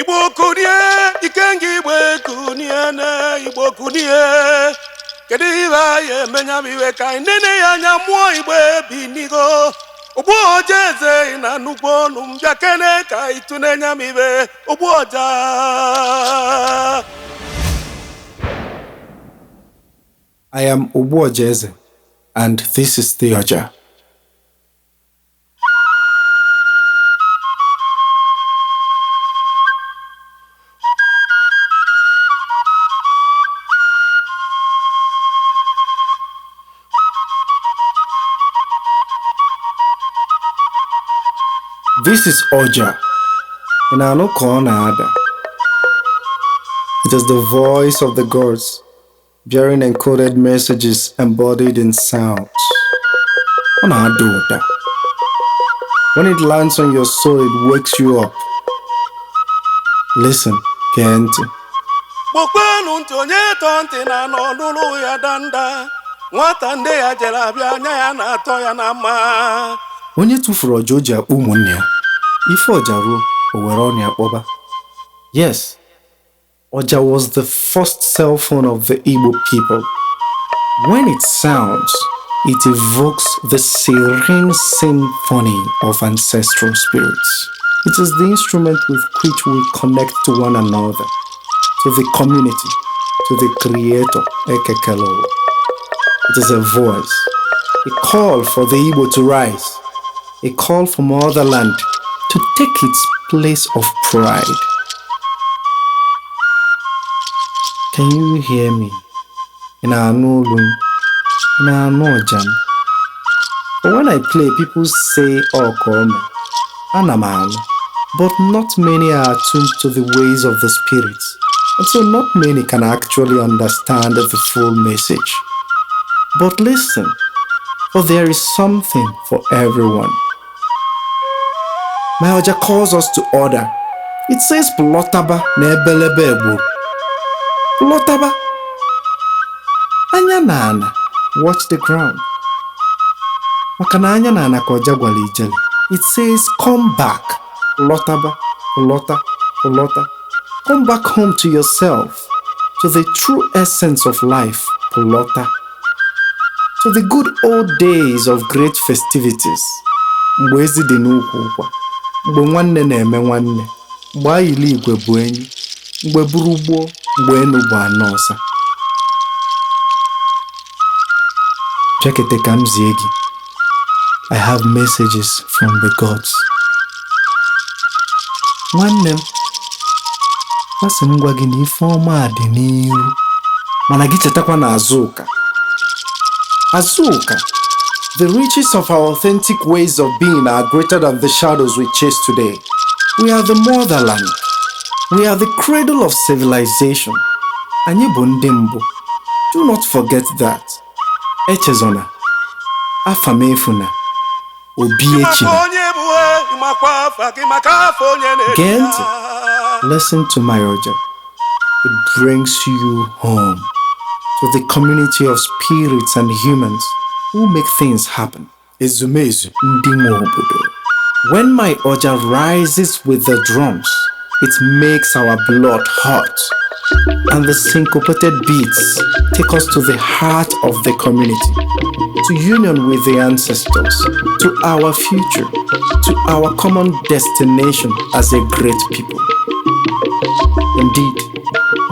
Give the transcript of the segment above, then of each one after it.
Igbo kunie, ikengi Igbo kunie na Igbo kunie. Kedu ibe ya emenya miwe ka nene ya nya mmụọ Igbo ebinigo. Ogbuọja-Ézè na nnukwu ọnụ m bịa kene ka itunenya miwe Ogbuọja. I am Ogbuọja-Ézè, and this is the Ògbúọja. This is Ògbúọja, and I know Ada. It is the voice of the gods, bearing encoded messages embodied in sounds. When it lands on your soul, it wakes you up. Listen, Kenti. Gbokwenu ntị onye tọ ntị na n'ọnụrụ ya danda. Nwata ndị ya jere abịa anya ya na-atọ ya na mma. Onye tụfuru ọja o ji akpọ ụmụnne ya, ife ọja ruo o were ọnụ ya kpọba. Yes, Ògbúọja was the first cell phone of the Igbo people. When it sounds, it evokes the serene symphony of ancestral spirits. It is the instrument with which we connect to one another, to the community, to the Creator, Ekekelo. It is a voice, a call for the Igbo to rise, a call for motherland to take its place of pride. Can you hear me? In our no room, in our no jam. But when I play, people say, "Oh, come, Anaman." But not many are attuned to the ways of the spirits, and so not many can actually understand the full message. But listen, for there is something for everyone. My Ògbúọja calls us to order. It says, "Plotaba nebelebe egbo." Plotaba. Anya nana, watch the ground. Makana anya nana ka Ògbúọja gwara ijele. It says, "Come back." Plotaba, plota, plota. Come back home to yourself, to the true essence of life. Plota. To the good old days of great festivities. Mgbe ezi dị n'ukwu ụkwa. Mgbe nwanne na-eme nwanne. Mgbe ayili igwe bụ enyi. Mgbe buru gboo. Mgbe enu bụ anọ ọsa. Chekete ka m zie gị. I have messages from the gods. Nwanne m, asị m gwa gị na ife ọma dị n'iru, mana gị chetakwa na Azụka. Azụka, the riches of our authentic ways of being are greater than the shadows we chase today. We are the motherland. We are the cradle of civilization. Anyị bụ ndị mbụ. Do not forget that. Echezona. Afamefuna. Obi echina. Gent, listen to my Ògbúọja. It brings you home, to the community of spirits and humans who make things happen. Ezumezu ndị nwe obodo. When my Ògbúọja rises with the drums, it makes our blood hot, and the syncopated beats take us to the heart of the community, to union with the ancestors, to our future, to our common destination as a great people. Indeed,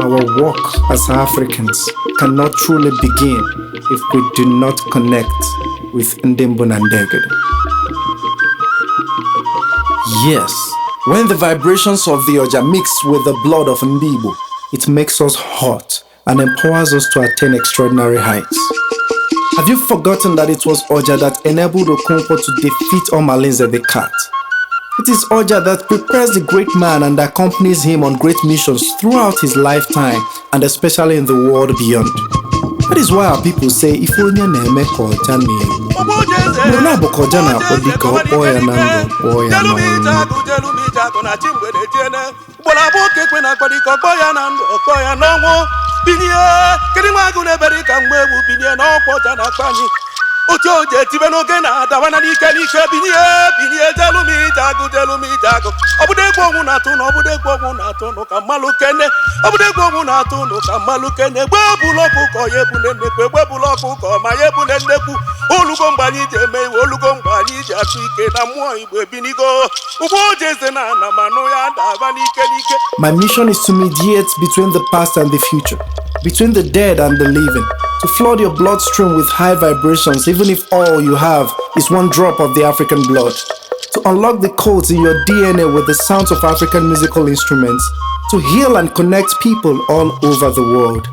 our work as Africans cannot truly begin if we do not connect with Ndimbu na Ndegede. Yes, when the vibrations of the Ògbúọja mix with the blood of Ndibo, it makes us hot and empowers us to attain extraordinary heights. Have you forgotten that it was Ògbúọja that enabled Okonkwo to defeat Omalinze the cat? It is Ògbúọja that prepares the great man and accompanies him on great missions throughout his lifetime, and especially in the world beyond. That is why our people say, "If onye na-eme ka Ògbúọja na-egbu." Mgbe na-abụ ka Ògbúọja na-akpọ dịka ọkpọ ya na ndụ, kpọọ ya n'ọnwụ. Binie, kedu nwa agụ na-ebere ka mgbe egwu binie na ọkwa Ògbúọja na-akpa anyị. otu oje tibe n'oge na-adabana n'ike n'ike binye delumijagụ obodo egwu ọnwụ na-atụ na obodo egwu ọnwụ na-atụ nụ ka mmalụ kene obodo egwu ọnwụ na-atụ nụ ka mmalụ kene egbe ebula ọkụkọ ya ebune nnekwu egbe ebula ọkụkọ ma ya ebune nnekwu olugo mgbe anyị ji eme iwe olugo mgbe anyị ji atụ ike na mmụọ Igbo ebinigo Ògbúọja-Ézè na ana manụ ya daba n'ike n'ike. My mission is to mediate between the past and the future, between the dead and the living, to flood your bloodstream with high vibrations, even if all you have is one drop of the African blood, to unlock the codes in your DNA with the sounds of African musical instruments, to heal and connect people all over the world,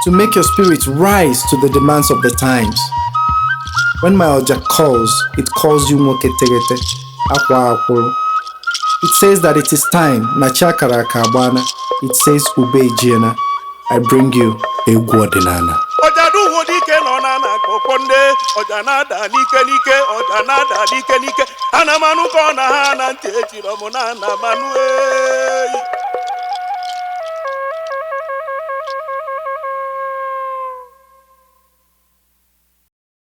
to make your spirit rise to the demands of the times. When my Oja calls, it calls you Moketegete, Akwa Akwuru. It says that it is time, Nachakara Kabana. It says Ube Jiena. I bring you Egwu Ọdịnala. Ọjaduwo dike nọ na akpọkpọnde ọja na-ada n'ike n'ike ọja na-ada n'ike n'ike ana manụ ka ọ na ha na ntị ejiri ọmụ na ana manụ